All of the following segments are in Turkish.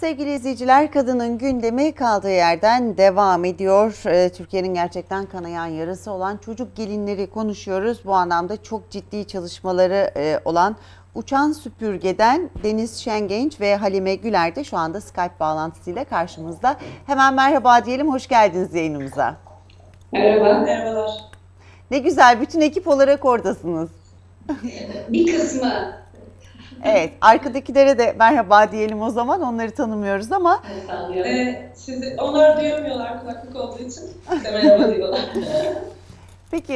Sevgili izleyiciler, kadının gündemi kaldığı yerden devam ediyor. Türkiye'nin gerçekten kanayan yarası olan çocuk gelinleri konuşuyoruz. Bu anlamda çok ciddi çalışmaları olan Uçan Süpürge'den Deniz Şengenç ve Halime Güler de şu anda Skype bağlantısıyla karşımızda. Hemen merhaba diyelim, hoş geldiniz yayınımıza. Merhaba. Merhabalar. Ne güzel, bütün ekip olarak oradasınız. Bir kısmı. Evet, arkadakilere de merhaba diyelim o zaman. Onları tanımıyoruz ama. Onlar duyamıyorlar kulaklık olduğu için. İşte merhaba diyorlar. Peki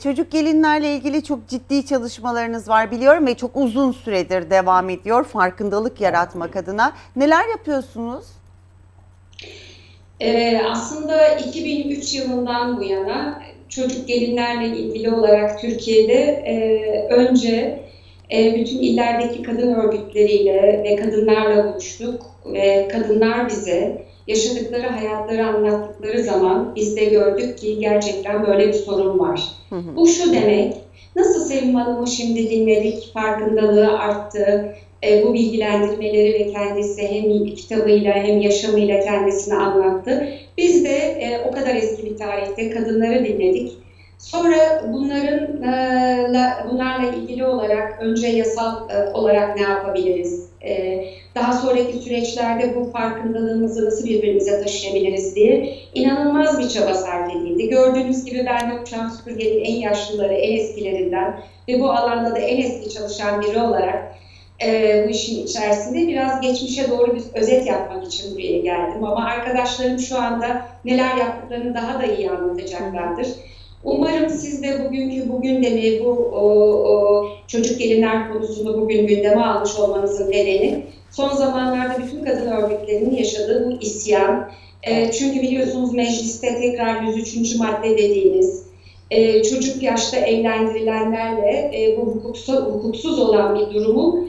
çocuk gelinlerle ilgili çok ciddi çalışmalarınız var biliyorum ve çok uzun süredir devam ediyor farkındalık yaratmak adına. Neler yapıyorsunuz? Aslında 2003 yılından bu yana çocuk gelinlerle ilgili olarak Türkiye'de önce bütün illerdeki kadın örgütleriyle ve kadınlarla buluştuk ve kadınlar bize yaşadıkları hayatları anlattıkları zaman biz de gördük ki gerçekten böyle bir sorun var. Bu şu demek, nasıl Sevim Hanım'ı şimdi dinledik, farkındalığı arttı, bu bilgilendirmeleri ve kendisi hem kitabıyla hem yaşamıyla kendisini anlattı. Biz de o kadar eski bir tarihte kadınları dinledik. Sonra bunlarla ilgili olarak önce yasal olarak ne yapabiliriz? Daha sonraki süreçlerde bu farkındalığımızı nasıl birbirimize taşıyabiliriz diye inanılmaz bir çaba sarf edildi. Gördüğünüz gibi ben de Uçan Süpürge'nin en yaşlıları, en eskilerinden ve bu alanda da en eski çalışan biri olarak bu işin içerisinde biraz geçmişe doğru bir özet yapmak için buraya geldim. Ama arkadaşlarım şu anda neler yaptıklarını daha da iyi anlatacaklardır. Umarım siz de bu gündemi, bu çocuk gelinler konusunu bugün gündeme almış olmanızın nedeni son zamanlarda bütün kadın örgütlerinin yaşadığı bu isyan. Çünkü biliyorsunuz mecliste tekrar 103. madde dediğimiz çocuk yaşta evlendirilenlerle bu hukuksuz olan bir durumu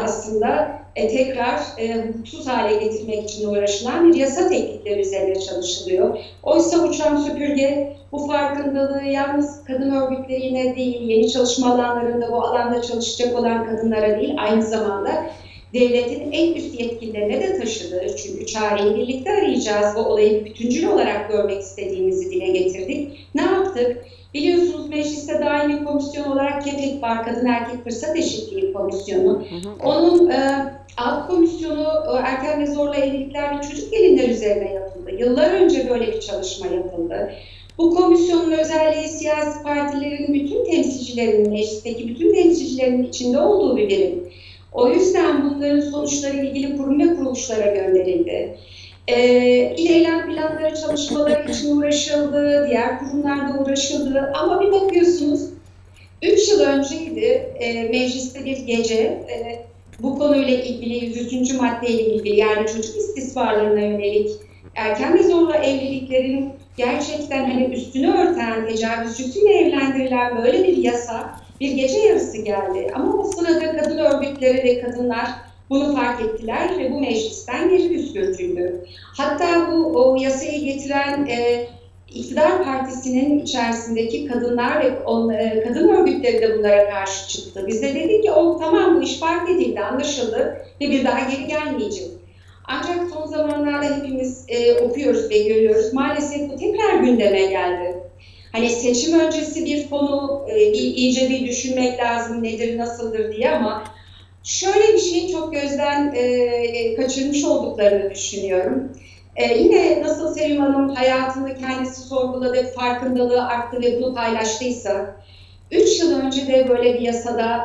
aslında tekrar hukuksuz hale getirmek için uğraşılan bir yasa teklifleri üzerine çalışılıyor. Oysa Uçan Süpürge bu farkındalığı yalnız kadın örgütlerine değil, yeni çalışma alanlarında bu alanda çalışacak olan kadınlara değil, aynı zamanda devletin en üst yetkililerine de taşıdı. Çünkü çareyi birlikte arayacağız. Bu olayı bütüncül olarak görmek istediğimizi dile getirdik. Ne yaptık? Biliyorsunuz mecliste daimi komisyon olarak KEPEK var, Kadın Erkek Fırsat Eşitliği Komisyonu. Onun alt komisyonu erken ve zorla evlilikler ve çocuk gelinler üzerine yapıldı. Yıllar önce böyle bir çalışma yapıldı. Bu komisyonun özelliği siyasi partilerin bütün temsilcilerinin, meclisteki bütün temsilcilerinin içinde olduğu bir birim. O yüzden bunların sonuçları ilgili kurum ve kuruluşlara gönderildi. İl eylem planları çalışmaları için uğraşıldı, diğer kurumlarda uğraşıldı ama bir bakıyorsunuz 3 yıl önceydi mecliste bir gece bu konuyla ilgili 103. maddeyle ilgili yani çocuk istismarlarına yönelik erken ve zorla evliliklerin gerçekten hani üstünü örten, tecavüzcüsüyle evlendirilen böyle bir yasa bir gece yarısı geldi. Ama o sırada kadın örgütleri ve kadınlar bunu fark ettiler ve bu meclisten geri püskürtüldü. Hatta bu yasayı getiren iktidar partisinin içerisindeki kadınlar ve kadın örgütleri de bunlara karşı çıktı. Biz de dedik ki tamam bu iş fark edildi, anlaşıldı ve bir daha geri gelmeyecek. Ancak son zamanlarda hepimiz okuyoruz ve görüyoruz. Maalesef bu tekrar gündeme geldi. Hani seçim öncesi bir konu, iyice bir düşünmek lazım nedir, nasıldır diye ama şöyle bir şeyi çok gözden kaçırmış olduklarını düşünüyorum. Yine nasıl Sevim Hanım hayatını kendisi sorguladı, farkındalığı arttı ve bunu paylaştıysa, 3 yıl önce de böyle bir yasada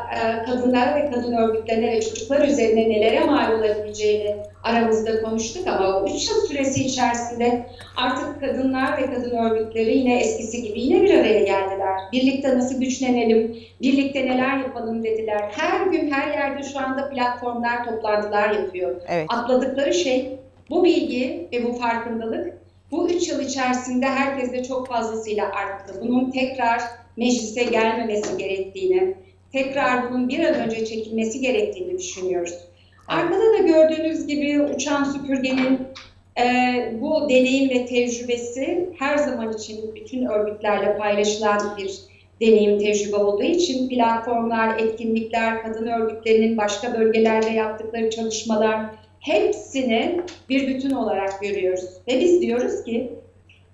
kadınlar ve kadın örgütlerine ve çocuklar üzerine nelere mal olabileceğini aramızda konuştuk ama o 3 yıl süresi içerisinde artık kadınlar ve kadın örgütleri yine eskisi gibi yine bir araya geldiler. Birlikte nasıl güçlenelim, birlikte neler yapalım dediler. Her gün her yerde şu anda platformlar, toplantılar yapıyor. Evet. Atladıkları şey bu bilgi ve bu farkındalık bu 3 yıl içerisinde herkeste çok fazlasıyla arttı. Bunun tekrar meclise gelmemesi gerektiğini, tekrar bunun bir an önce çekilmesi gerektiğini düşünüyoruz. Arkada da gördüğünüz gibi Uçan Süpürge'nin bu deneyim ve tecrübesi her zaman için bütün örgütlerle paylaşılan bir deneyim, tecrübe olduğu için platformlar, etkinlikler, kadın örgütlerinin başka bölgelerde yaptıkları çalışmalar, hepsini bir bütün olarak görüyoruz. Ve biz diyoruz ki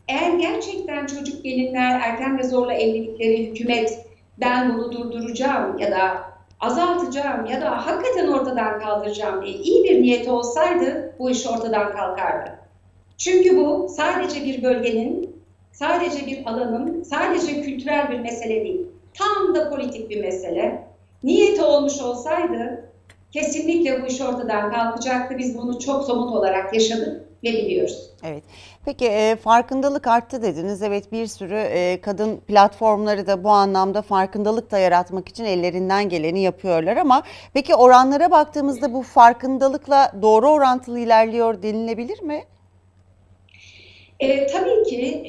eğer gerçekten çocuk gelinler, erken ve zorla evlilikleri hükümet ben bunu durduracağım ya da azaltacağım ya da hakikaten ortadan kaldıracağım diye iyi bir niyeti olsaydı bu iş ortadan kalkardı. Çünkü bu sadece bir bölgenin, sadece bir alanın, sadece kültürel bir mesele değil. Tam da politik bir mesele. Niyeti olmuş olsaydı kesinlikle bu iş ortadan kalkacaktı. Biz bunu çok somut olarak yaşadık ve biliyoruz. Evet. Peki farkındalık arttı dediniz. Evet, bir sürü kadın platformları da bu anlamda farkındalık da yaratmak için ellerinden geleni yapıyorlar ama peki oranlara baktığımızda bu farkındalıkla doğru orantılı ilerliyor denilebilir mi? Tabii ki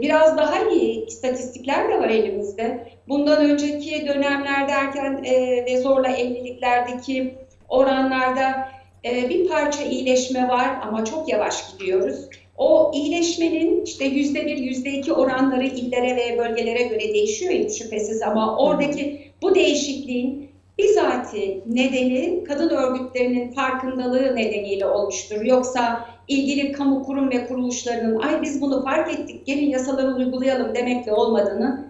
biraz daha iyi istatistikler de var elimizde. Bundan önceki dönemlerde erken ve zorla evliliklerdeki oranlarda bir parça iyileşme var ama çok yavaş gidiyoruz. O iyileşmenin işte %1, %2 oranları illere ve bölgelere göre değişiyor hiç şüphesiz ama oradaki bu değişikliğin bizatihi nedeni kadın örgütlerinin farkındalığı nedeniyle olmuştur. Yoksa ilgili kamu kurum ve kuruluşlarının ay biz bunu fark ettik gelin yasaları uygulayalım demekle olmadığını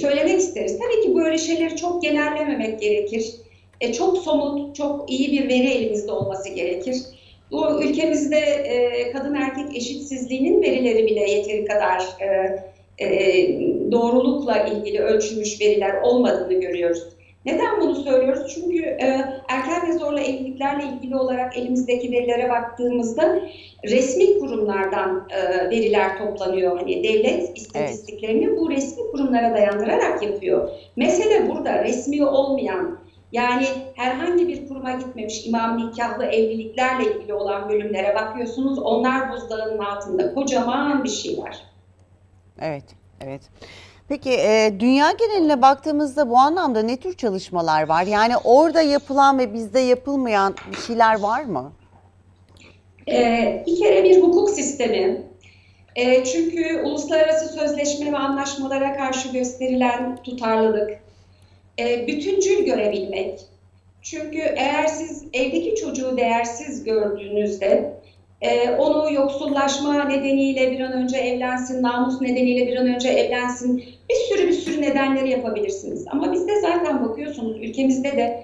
söylemek isteriz. Tabii ki böyle şeyleri çok genellememek gerekir. Çok somut, çok iyi bir veri elimizde olması gerekir. Bu ülkemizde kadın erkek eşitsizliğinin verileri bile yeteri kadar doğrulukla ilgili ölçülmüş veriler olmadığını görüyoruz. Neden bunu söylüyoruz? Çünkü erken ve zorla evliliklerle ilgili olarak elimizdeki verilere baktığımızda resmi kurumlardan veriler toplanıyor. Hani devlet istatistiklerini bu resmi kurumlara dayandırarak yapıyor. Mesele burada resmi olmayan, yani herhangi bir kuruma gitmemiş imam nikahlı evliliklerle ilgili olan bölümlere bakıyorsunuz. Onlar buzdağının altında kocaman bir şey var. Evet, evet. Peki dünya geneline baktığımızda bu anlamda ne tür çalışmalar var? Yani orada yapılan ve bizde yapılmayan bir şeyler var mı? Bir kere bir hukuk sistemi. Çünkü uluslararası sözleşme ve anlaşmalara karşı gösterilen tutarlılık, bütüncül görebilmek. Çünkü eğer siz evdeki çocuğu değersiz gördüğünüzde onu yoksullaşma nedeniyle bir an önce evlensin, namus nedeniyle bir an önce evlensin, bir sürü nedenleri yapabilirsiniz. Ama bizde zaten bakıyorsunuz ülkemizde de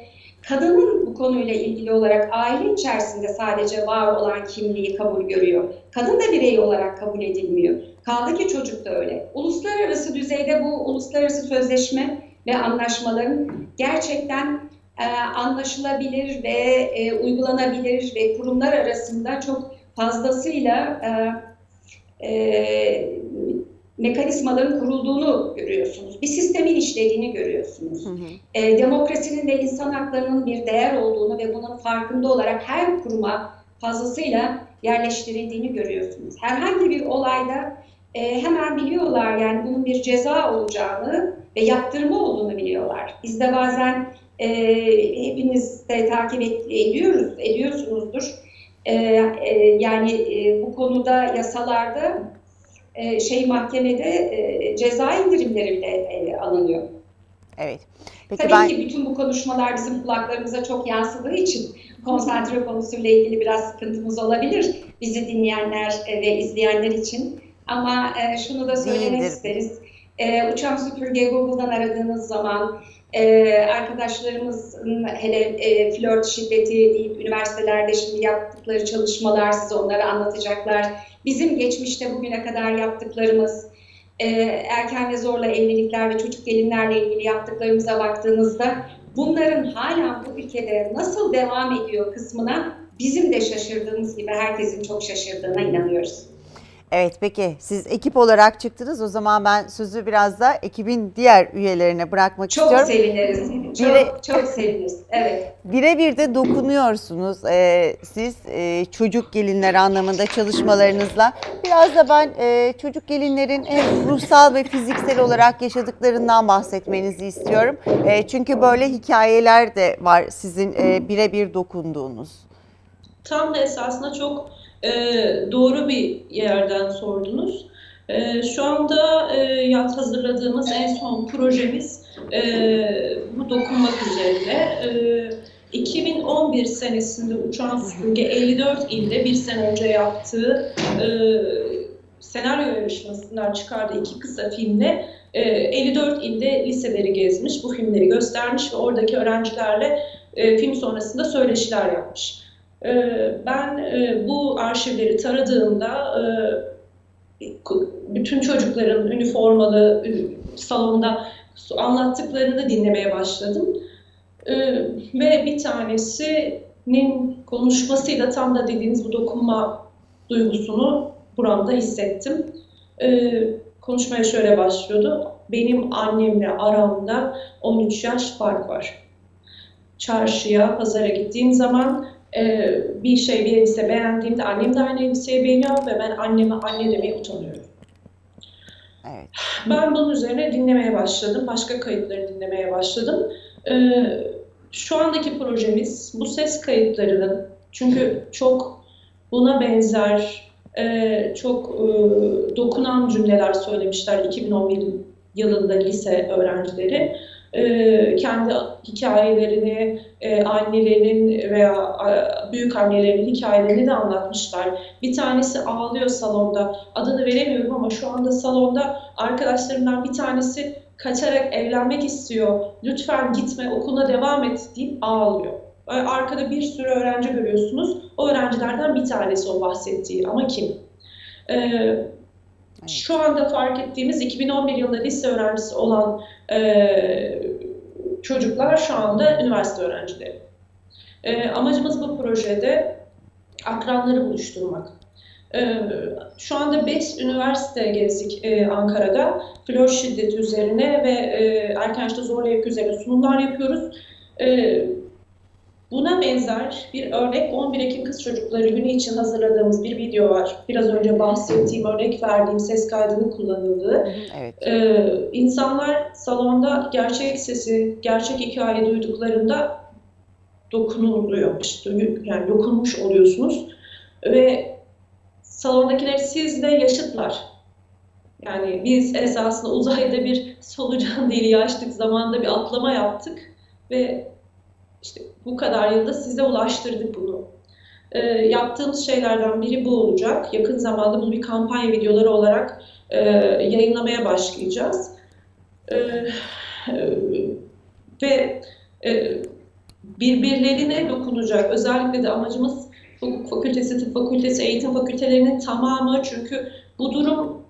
kadının bu konuyla ilgili olarak aile içerisinde sadece var olan kimliği kabul görüyor. Kadın da birey olarak kabul edilmiyor. Kaldı ki çocuk da öyle. Uluslararası düzeyde bu uluslararası sözleşme ve anlaşmaların gerçekten anlaşılabilir ve uygulanabilir ve kurumlar arasında çok fazlasıyla mekanizmaların kurulduğunu görüyorsunuz. Bir sistemin işlediğini görüyorsunuz. Hı hı. Demokrasinin ve insan haklarının bir değer olduğunu ve bunun farkında olarak her kuruma fazlasıyla yerleştirildiğini görüyorsunuz. Herhangi bir olayda hemen biliyorlar yani bunun bir ceza olacağını ve yaptırma olduğunu biliyorlar. Biz de bazen hepiniz de takip ediyorsunuzdur. Bu konuda yasalarda mahkemede ceza indirimleri bile alınıyor. Evet. Peki tabii ki bütün bu konuşmalar bizim kulaklarımıza çok yansıdığı için konsantre konusuyla ilgili biraz sıkıntımız olabilir bizi dinleyenler ve izleyenler için. Ama şunu da söylemek isteriz. Uçan süpürge Google'dan aradığınız zaman arkadaşlarımızın hele flört şiddeti deyip üniversitelerde şimdi yaptıkları çalışmalar size onları anlatacaklar. Bizim geçmişte bugüne kadar yaptıklarımız, erken ve zorla evlilikler ve çocuk gelinlerle ilgili yaptıklarımıza baktığınızda bunların hala bu ülkede nasıl devam ediyor kısmına bizim de şaşırdığımız gibi herkesin çok şaşırdığına inanıyoruz. Evet, peki siz ekip olarak çıktınız. O zaman ben sözü biraz da ekibin diğer üyelerine bırakmak istiyorum. Çok seviniriz. Çok seviniriz. Evet. Birebir de dokunuyorsunuz siz çocuk gelinler anlamında çalışmalarınızla. Biraz da ben çocuk gelinlerin hem ruhsal ve fiziksel olarak yaşadıklarından bahsetmenizi istiyorum. Çünkü böyle hikayeler de var sizin birebir dokunduğunuz. Tam da esasında çok doğru bir yerden sordunuz. Şu anda hazırladığımız en son projemiz bu dokunmak üzerine. 2011 senesinde Uçan Süpürge 54 ilde bir sene önce yaptığı senaryo yarışmasından çıkardığı 2 kısa filmle 54 ilde liseleri gezmiş, bu filmleri göstermiş ve oradaki öğrencilerle film sonrasında söyleşiler yapmış. Ben bu arşivleri taradığımda bütün çocukların üniformalı salonda anlattıklarını dinlemeye başladım. Ve bir tanesinin konuşmasıyla tam da dediğiniz bu dokunma duygusunu buramda hissettim. Konuşmaya şöyle başlıyordu. Benim annemle aramda 13 yaş fark var. Çarşıya, pazara gittiğim zaman bir elbise beğendiğimde annem de aynı elbiseyi beğeniyor ve ben anneme anne demeye utanıyorum. Evet. Ben bunun üzerine dinlemeye başladım. Başka kayıtları dinlemeye başladım. Şu andaki projemiz bu ses kayıtlarının, çünkü çok buna benzer çok dokunan cümleler söylemişler 2011 yılında lise öğrencileri. Kendi hikayelerini, annelerinin veya büyük annelerinin hikayelerini de anlatmışlar. Bir tanesi ağlıyor salonda. Adını veremiyorum ama şu anda salonda arkadaşlarımdan bir tanesi kaçarak evlenmek istiyor. Lütfen gitme, okuluna devam et deyip ağlıyor. Arkada bir sürü öğrenci görüyorsunuz. O öğrencilerden bir tanesi o bahsettiği, ama kim? Şu anda fark ettiğimiz 2011 yılında lise öğrencisi olan çocuklar şu anda üniversite öğrencileri. Amacımız bu projede akranları buluşturmak. Şu anda 5 üniversite gezdik Ankara'da. Flör şiddeti üzerine ve erken yaşta zorla evlilik üzerine sunumlar yapıyoruz. Buna benzer bir örnek 11 Ekim Kız Çocukları Günü için hazırladığımız bir video var. Biraz önce bahsettiğim, örnek verdiğim ses kaydının kullanıldığı. Evet. İnsanlar salonda gerçek sesi, gerçek hikayeyi duyduklarında dokunuluyor. Yani dokunmuş oluyorsunuz. Ve salondakiler sizle yaşıtlar. Yani biz esasında uzayda bir solucan deliği açtık, zamanda bir atlama yaptık ve İşte bu kadar yılda size ulaştırdık bunu. Yaptığımız şeylerden biri bu olacak. Yakın zamanda bunu bir kampanya videoları olarak yayınlamaya başlayacağız. Ve birbirlerine dokunacak. Özellikle de amacımız hukuk fakültesi, tıp fakültesi, eğitim fakültelerinin tamamı. Çünkü bu durum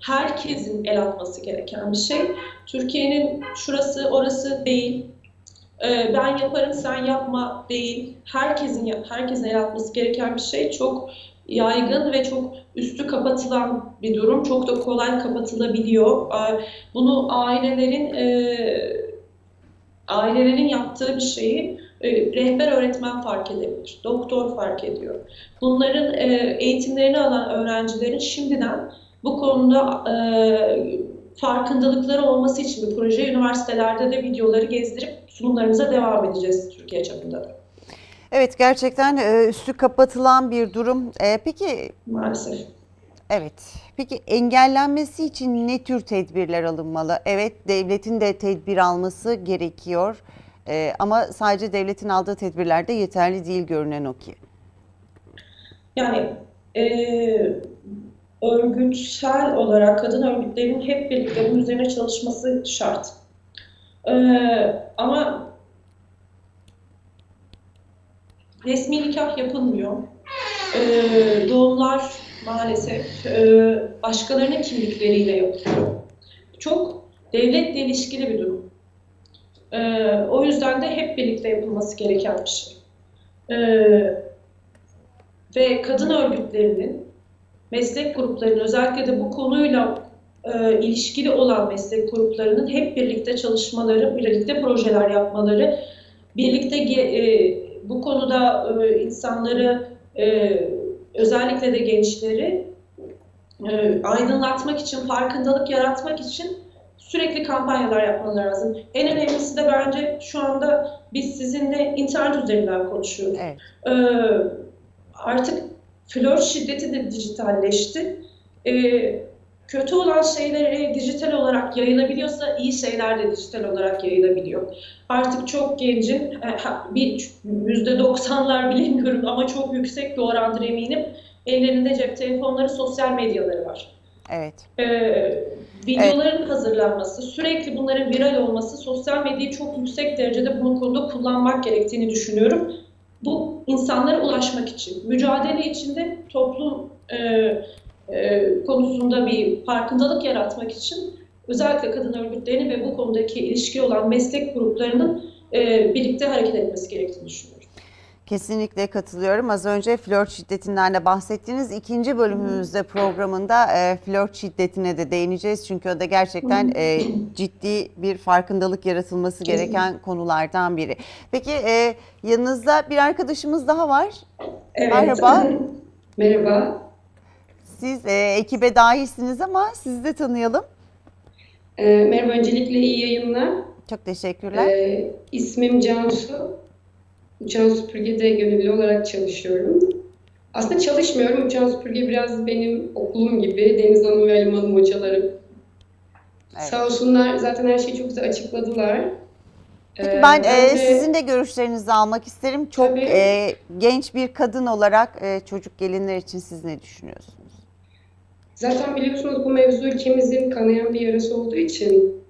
herkesin el atması gereken bir şey. Türkiye'nin şurası orası değil. Ben yaparım sen yapma değil. Herkesin el atması gereken bir şey. Çok yaygın ve çok üstü kapatılan bir durum. Çok da kolay kapatılabiliyor. Bunu ailelerin yaptığı bir şeyi rehber öğretmen fark edebilir. Doktor fark ediyor. Bunların eğitimlerini alan öğrencilerin şimdiden bu konuda farkındalıkları olması için bir proje, üniversitelerde de videoları gezdirip sunumlarımıza devam edeceğiz Türkiye çapında da. Evet, gerçekten üstü kapatılan bir durum. Peki Maalesef. Evet. Peki engellenmesi için ne tür tedbirler alınmalı? Evet, devletin de tedbir alması gerekiyor. Ama sadece devletin aldığı tedbirler de yeterli değil, görünen o ki. Yani örgütsel olarak kadın örgütlerinin hep birlikte bunun üzerine çalışması şart. Ama resmi nikah yapılmıyor. Doğumlar maalesef başkalarının kimlikleriyle yapılıyor. Çok devletle ilişkili bir durum. O yüzden de hep birlikte yapılması gereken bir şey. Ve kadın örgütlerinin, meslek gruplarının, özellikle de bu konuyla ilişkili olan meslek gruplarının hep birlikte çalışmaları, birlikte projeler yapmaları, birlikte bu konuda insanları, özellikle de gençleri aydınlatmak için, farkındalık yaratmak için sürekli kampanyalar yapmaları lazım. En önemlisi de bence şu anda biz sizinle internet üzerinden konuşuyoruz. Evet. Artık flört şiddeti de dijitalleşti. kötü olan şeyleri dijital olarak yayılabiliyorsa iyi şeyler de dijital olarak yayılabiliyor. Artık çok gencin, bir %90'lar bilemiyorum ama çok yüksek bir orandır eminim. Ellerinde cep telefonları, sosyal medyaları var. Evet. Videoların hazırlanması, sürekli bunların viral olması, sosyal medyayı çok yüksek derecede bu konuda kullanmak gerektiğini düşünüyorum. Bu insanlara ulaşmak için, mücadele içinde toplum konusunda bir farkındalık yaratmak için özellikle kadın örgütlerini ve bu konudaki ilişki olan meslek gruplarının birlikte hareket etmesi gerektiğini düşünüyorum. Kesinlikle katılıyorum. Az önce flört şiddetinden de bahsettiğiniz ikinci bölümümüzde programında flört şiddetine de değineceğiz. Çünkü o da gerçekten ciddi bir farkındalık yaratılması gereken konulardan biri. Peki yanınızda bir arkadaşımız daha var. Evet. Merhaba. Merhaba. Siz ekibe dahilsiniz ama sizi de tanıyalım. Merhaba, öncelikle iyi yayınlar. Çok teşekkürler. İsmim Cansu. Uçan Süpürge'de gönüllü olarak çalışıyorum. Aslında çalışmıyorum. Uçan Süpürge biraz benim okulum gibi. Deniz Hanım ve Halim Hanım hocalarım. Evet. Sağ olsunlar, zaten her şeyi çok güzel açıkladılar. Peki ben sizin de görüşlerinizi almak isterim. Çok genç bir kadın olarak çocuk gelinler için siz ne düşünüyorsunuz? Zaten biliyorsunuz bu mevzu ülkemizin kanayan bir yarası olduğu için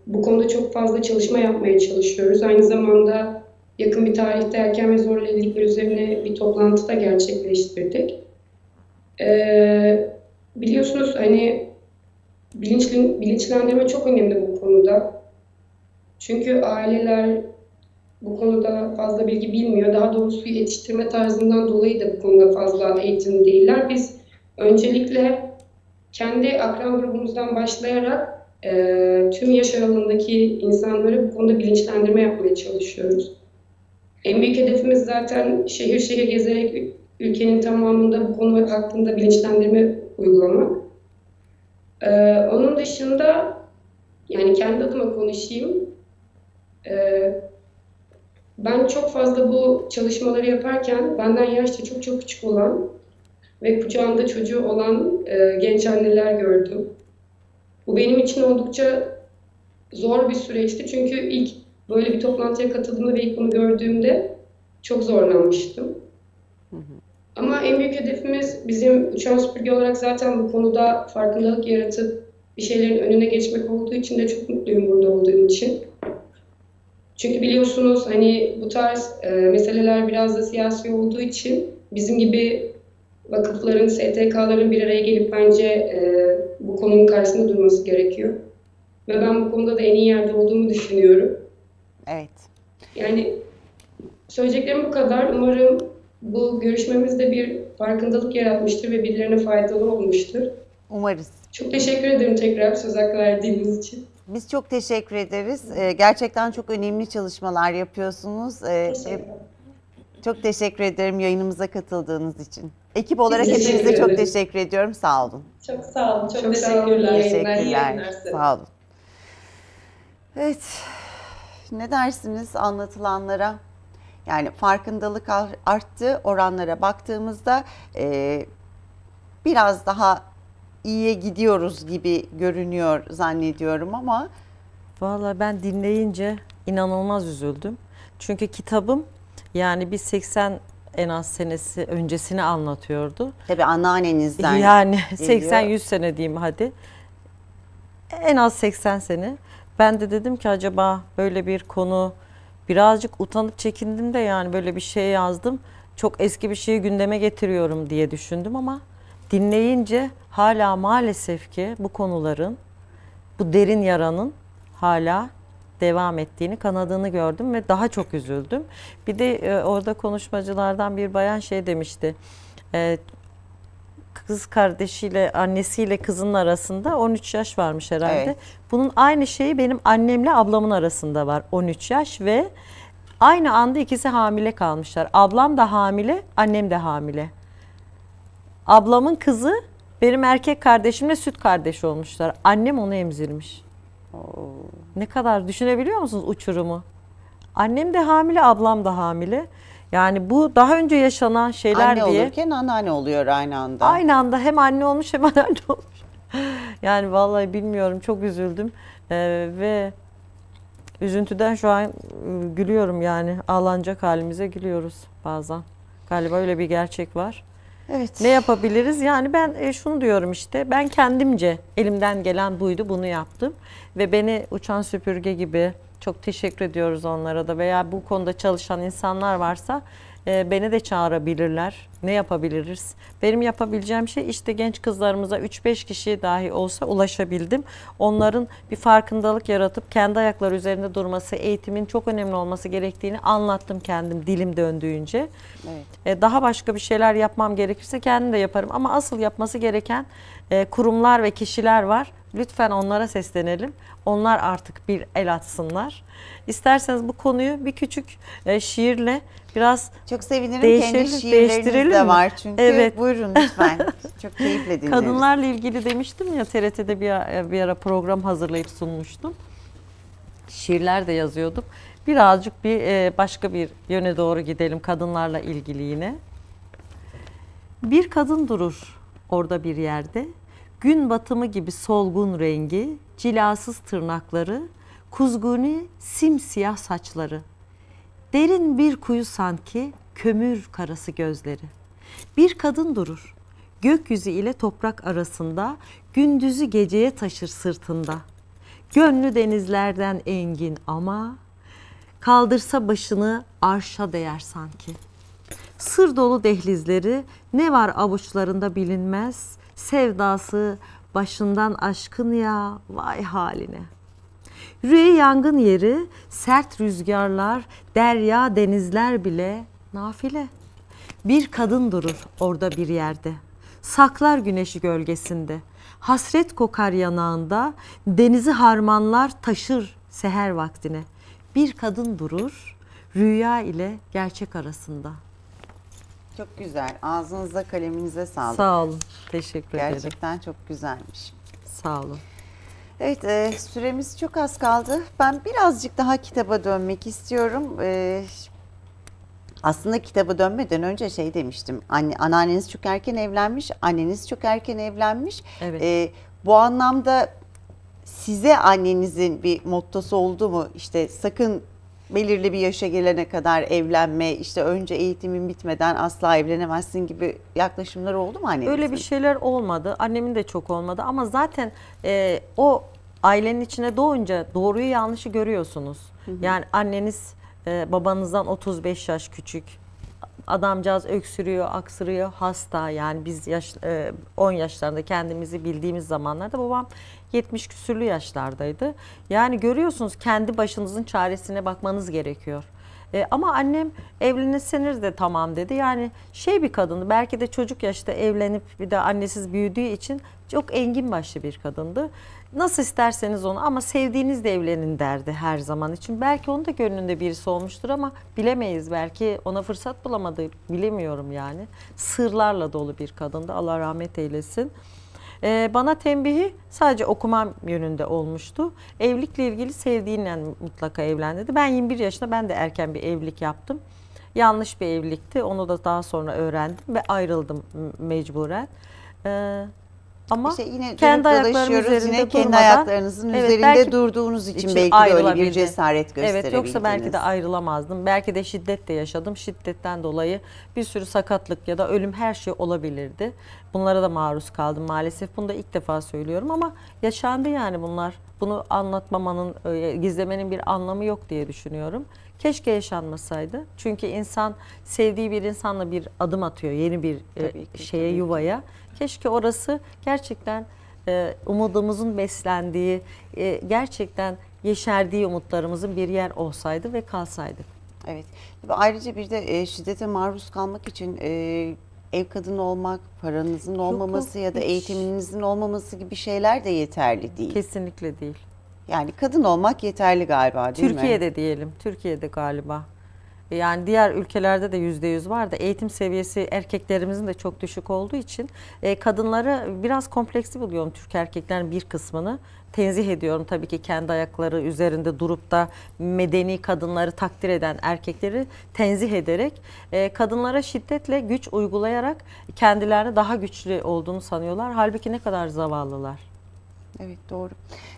bu konuda çok fazla çalışma yapmaya çalışıyoruz. Aynı zamanda yakın bir tarihte erken ve zorla evlilikler üzerine bir toplantı da gerçekleştirdik. Biliyorsunuz hani bilinçlendirme çok önemli bu konuda. Çünkü aileler bu konuda fazla bilgi bilmiyor. Daha doğrusu yetiştirme tarzından dolayı da bu konuda fazla eğitim değiller. Biz öncelikle kendi akran grubumuzdan başlayarak tüm yaş aralığındaki insanları bu konuda bilinçlendirme yapmaya çalışıyoruz. En büyük hedefimiz zaten şehir şehir gezerek ülkenin tamamında bu konu hakkında bilinçlendirme uygulamak. Onun dışında yani kendi adıma konuşayım. Ben çok fazla bu çalışmaları yaparken benden yaşça çok çok küçük olan ve kucağında çocuğu olan genç anneler gördüm. Bu benim için oldukça zor bir süreçti. Çünkü ilk böyle bir toplantıya katıldığımda ve ilk bunu gördüğümde çok zorlanmıştım. Ama en büyük hedefimiz bizim Uçan Süpürge olarak zaten bu konuda farkındalık yaratıp bir şeylerin önüne geçmek olduğu için de çok mutluyum burada olduğum için. Çünkü biliyorsunuz hani bu tarz meseleler biraz da siyasi olduğu için bizim gibi vakıfların, STK'ların bir araya gelip bence bu konunun karşısında durması gerekiyor. Ve ben bu konuda da en iyi yerde olduğumu düşünüyorum. Evet. Yani söyleyeceklerim bu kadar. Umarım bu görüşmemizde bir farkındalık yaratmıştır ve birilerine faydalı olmuştur. Umarız. Çok teşekkür ederim tekrar söz hakkı verdiğiniz için. Biz çok teşekkür ederiz. Gerçekten çok önemli çalışmalar yapıyorsunuz. Çok teşekkür ederim yayınımıza katıldığınız için. Ekip olarak Teşekkür hepinize çok ederim. teşekkür ediyorum. Sağ olun. Çok sağ olun, çok Çok sağ olun. teşekkürler. İyi yayınlar. İyi yayınlar size. Sağ olun. Evet. Ne dersiniz anlatılanlara? Yani farkındalık arttı. Oranlara baktığımızda biraz daha iyiye gidiyoruz gibi görünüyor zannediyorum ama Vallahi ben dinleyince inanılmaz üzüldüm. Çünkü kitabım yani bir 80 en az senesi öncesini anlatıyordu. tabii anneannenizden Yani geliyor. 80-100 sene diyeyim hadi. En az 80 sene. Ben de dedim ki acaba böyle bir konu, birazcık utanıp çekindim de yani böyle bir şey yazdım. Çok eski bir şeyi gündeme getiriyorum diye düşündüm ama dinleyince hala maalesef ki bu konuların, bu derin yaranın hala devam ettiğini, kanadığını gördüm ve daha çok üzüldüm. Bir de orada konuşmacılardan bir bayan şey demişti. Kız kardeşiyle, annesiyle kızının arasında 13 yaş varmış herhalde. Evet. Bunun aynı şeyi benim annemle ablamın arasında var. 13 yaş ve aynı anda ikisi hamile kalmışlar. Ablam da hamile, annem de hamile. Ablamın kızı benim erkek kardeşimle süt kardeş olmuşlar. Annem onu emzirmiş. Ne kadar düşünebiliyor musunuz uçurumu? Annem de hamile, ablam da hamile. Yani bu daha önce yaşanan şeyler Anne diye. olurken anneanne oluyor aynı anda. Aynı anda hem anne olmuş hem anneanne olmuş. Yani vallahi bilmiyorum, çok üzüldüm. Ve üzüntüden şu an gülüyorum yani. Ağlanacak halimize gülüyoruz bazen. Galiba öyle bir gerçek var. Evet. Ne yapabiliriz? Yani ben şunu diyorum işte, ben kendimce elimden gelen buydu, bunu yaptım. Ve beni uçan süpürge gibi, çok teşekkür ediyoruz onlara da, veya bu konuda çalışan insanlar varsa beni de çağırabilirler. Ne yapabiliriz? Benim yapabileceğim şey işte genç kızlarımıza 3-5 kişi dahi olsa ulaşabildim. Onların bir farkındalık yaratıp kendi ayakları üzerinde durması, eğitimin çok önemli olması gerektiğini anlattım kendim dilim döndüğünce. Evet. Daha başka bir şeyler yapmam gerekirse kendim de yaparım. Ama asıl yapması gereken kurumlar ve kişiler var. Lütfen onlara seslenelim. Onlar artık bir el atsınlar. İsterseniz bu konuyu bir küçük şiirle biraz Çok sevinirim. değiştirelim- Kendi şiirleriniz değiştirelim de mi? var çünkü. Evet. Buyurun lütfen. Çok keyifle dinleriz. kadınlarla ilgili demiştim ya, TRT'de bir ara program hazırlayıp sunmuştum. Şiirler de yazıyordum. Birazcık başka bir yöne doğru gidelim kadınlarla ilgili yine. Bir kadın durur orada bir yerde. Gün batımı gibi solgun rengi, cilasız tırnakları, kuzguni simsiyah saçları. Derin bir kuyu sanki, kömür karası gözleri. Bir kadın durur. Gökyüzü ile toprak arasında, gündüzü geceye taşır sırtında. Gönlü denizlerden engin ama kaldırsa başını arşa değer sanki. Sır dolu dehlizleri, ne var avuçlarında bilinmez. Sevdası başından aşkın ya, vay haline. Yüreği yangın yeri, sert rüzgarlar, derya denizler bile nafile. Bir kadın durur orada bir yerde, saklar güneşi gölgesinde. Hasret kokar yanağında, denizi harmanlar taşır seher vaktine. Bir kadın durur, rüya ile gerçek arasında. Çok güzel. Ağzınıza, kaleminize sağlık. Sağ olun, teşekkür ederim. Gerçekten çok güzelmiş. Sağ olun. Evet, süremiz çok az kaldı. Ben birazcık daha kitaba dönmek istiyorum. Aslında kitaba dönmeden önce şey demiştim. Anneanneniz çok erken evlenmiş, anneniz çok erken evlenmiş. Evet. Bu anlamda size annenizin bir mottosu oldu mu? İşte sakın belirli bir yaşa gelene kadar evlenme, işte önce eğitimin bitmeden asla evlenemezsin gibi yaklaşımlar oldu mu annenizin? Öyle bir şeyler olmadı. Annemin de çok olmadı ama zaten o ailenin içine doğunca doğruyu yanlışı görüyorsunuz. Yani anneniz babanızdan 35 yaş küçük. Adamcağız öksürüyor, aksırıyor, hasta. Yani biz 10 yaşlarında kendimizi bildiğimiz zamanlarda babam 70 küsürlü yaşlardaydı. Yani görüyorsunuz, kendi başınızın çaresine bakmanız gerekiyor. Ama annem evlenirseniz de tamam dedi. Yani bir kadındı. Belki de çocuk yaşta evlenip bir de annesiz büyüdüğü için çok engin başlı bir kadındı. Nasıl isterseniz onu, ama sevdiğinizle evlenin derdi her zaman için. Belki onun da gönlünde birisi olmuştur ama bilemeyiz. Belki ona fırsat bulamadı, bilemiyorum yani. Sırlarla dolu bir kadındı. Allah rahmet eylesin. Bana tembihi sadece okumam yönünde olmuştu. Evlilikle ilgili sevdiğinle mutlaka evlen dedi. Ben 21 yaşında ben de erken bir evlilik yaptım. Yanlış bir evlilikti. Onu da daha sonra öğrendim ve ayrıldım mecburen. Ama İşte yine kendi ayaklarım dolaşıyoruz, üzerinde yine kendi durmadan, ayaklarınızın evet, üzerinde belki durduğunuz için için belki de öyle bir ayrılabildim. cesaret gösterebildiniz. Evet, yoksa belki de ayrılamazdım. Belki de şiddet de yaşadım. Şiddetten dolayı bir sürü sakatlık ya da ölüm, her şey olabilirdi. Bunlara da maruz kaldım maalesef. Bunu da ilk defa söylüyorum ama yaşandı yani bunlar. Bunu anlatmamanın, gizlemenin bir anlamı yok diye düşünüyorum. Keşke yaşanmasaydı. Çünkü insan sevdiği bir insanla bir adım atıyor yeni bir şeye, yuvaya. Keşke orası gerçekten umudumuzun beslendiği, gerçekten yeşerdiği umutlarımızın bir yer olsaydı ve kalsaydı. Evet. Ayrıca bir de şiddete maruz kalmak için ev kadını olmak, paranızın olmaması ya da hiç. eğitiminizin olmaması gibi şeyler de yeterli değil. Kesinlikle değil. Yani kadın olmak yeterli galiba, değil mi? Türkiye'de diyelim, Türkiye'de galiba. Yani diğer ülkelerde de %100 var da eğitim seviyesi erkeklerimizin de çok düşük olduğu için kadınları biraz kompleksli buluyorum, Türk erkeklerin bir kısmını. Tenzih ediyorum tabii ki, kendi ayakları üzerinde durup da medeni kadınları takdir eden erkekleri tenzih ederek kadınlara şiddetle güç uygulayarak kendilerini daha güçlü olduğunu sanıyorlar. Halbuki ne kadar zavallılar. Evet, doğru.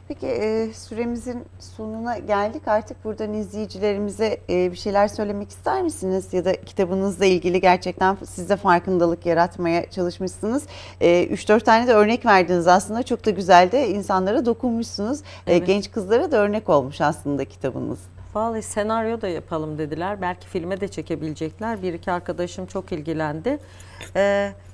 Peki süremizin sonuna geldik. Artık buradan izleyicilerimize bir şeyler söylemek ister misiniz? Ya da kitabınızla ilgili gerçekten siz de farkındalık yaratmaya çalışmışsınız. 3-4 tane de örnek verdiniz aslında. Çok da güzel de insanlara dokunmuşsunuz. Evet. Genç kızlara da örnek olmuş aslında kitabınız. Vallahi senaryo da yapalım dediler. Belki filme de çekebilecekler. Bir iki arkadaşım çok ilgilendi.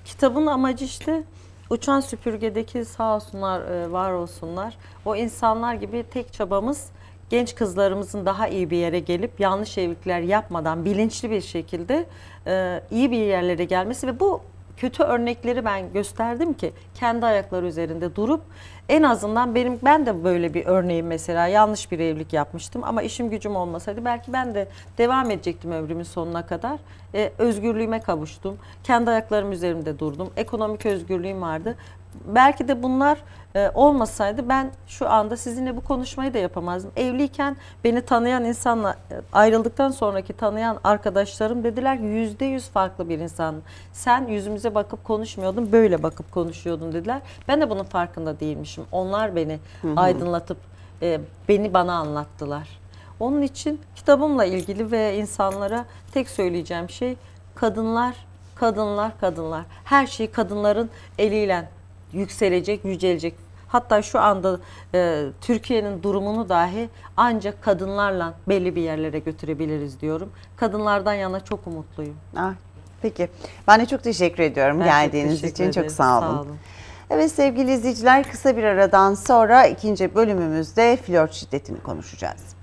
Kitabın amacı işte uçan süpürgedeki sağ olsunlar, var olsunlar. O insanlar gibi tek çabamız genç kızlarımızın daha iyi bir yere gelip yanlış evlilikler yapmadan bilinçli bir şekilde iyi bir yerlere gelmesi ve bu kötü örnekleri ben gösterdim ki kendi ayakları üzerinde durup en azından ben de böyle bir örneğim, mesela yanlış bir evlilik yapmıştım ama işim gücüm olmasaydı belki ben de devam edecektim ömrümün sonuna kadar. Özgürlüğüme kavuştum. Kendi ayaklarım üzerinde durdum. Ekonomik özgürlüğüm vardı. Belki de bunlar olmasaydı ben şu anda sizinle bu konuşmayı da yapamazdım. Evliyken beni tanıyan insanla ayrıldıktan sonraki tanıyan arkadaşlarım dediler %100 farklı bir insan. Sen yüzümüze bakıp konuşmuyordun, böyle bakıp konuşuyordun dediler. Ben de bunun farkında değilmişim. Onlar beni aydınlatıp bana anlattılar. Onun için kitabımla ilgili ve insanlara tek söyleyeceğim şey kadınlar, kadınlar, kadınlar. Her şey kadınların eliyle yükselecek, yücelecek. Hatta şu anda Türkiye'nin durumunu dahi ancak kadınlarla belli bir yerlere götürebiliriz diyorum. Kadınlardan yana çok umutluyum. Peki. Ben de çok teşekkür ediyorum Ben geldiğiniz teşekkür için. Çok ederim. sağ olun. Sağ olun. Evet sevgili izleyiciler, kısa bir aradan sonra ikinci bölümümüzde flört şiddetini konuşacağız.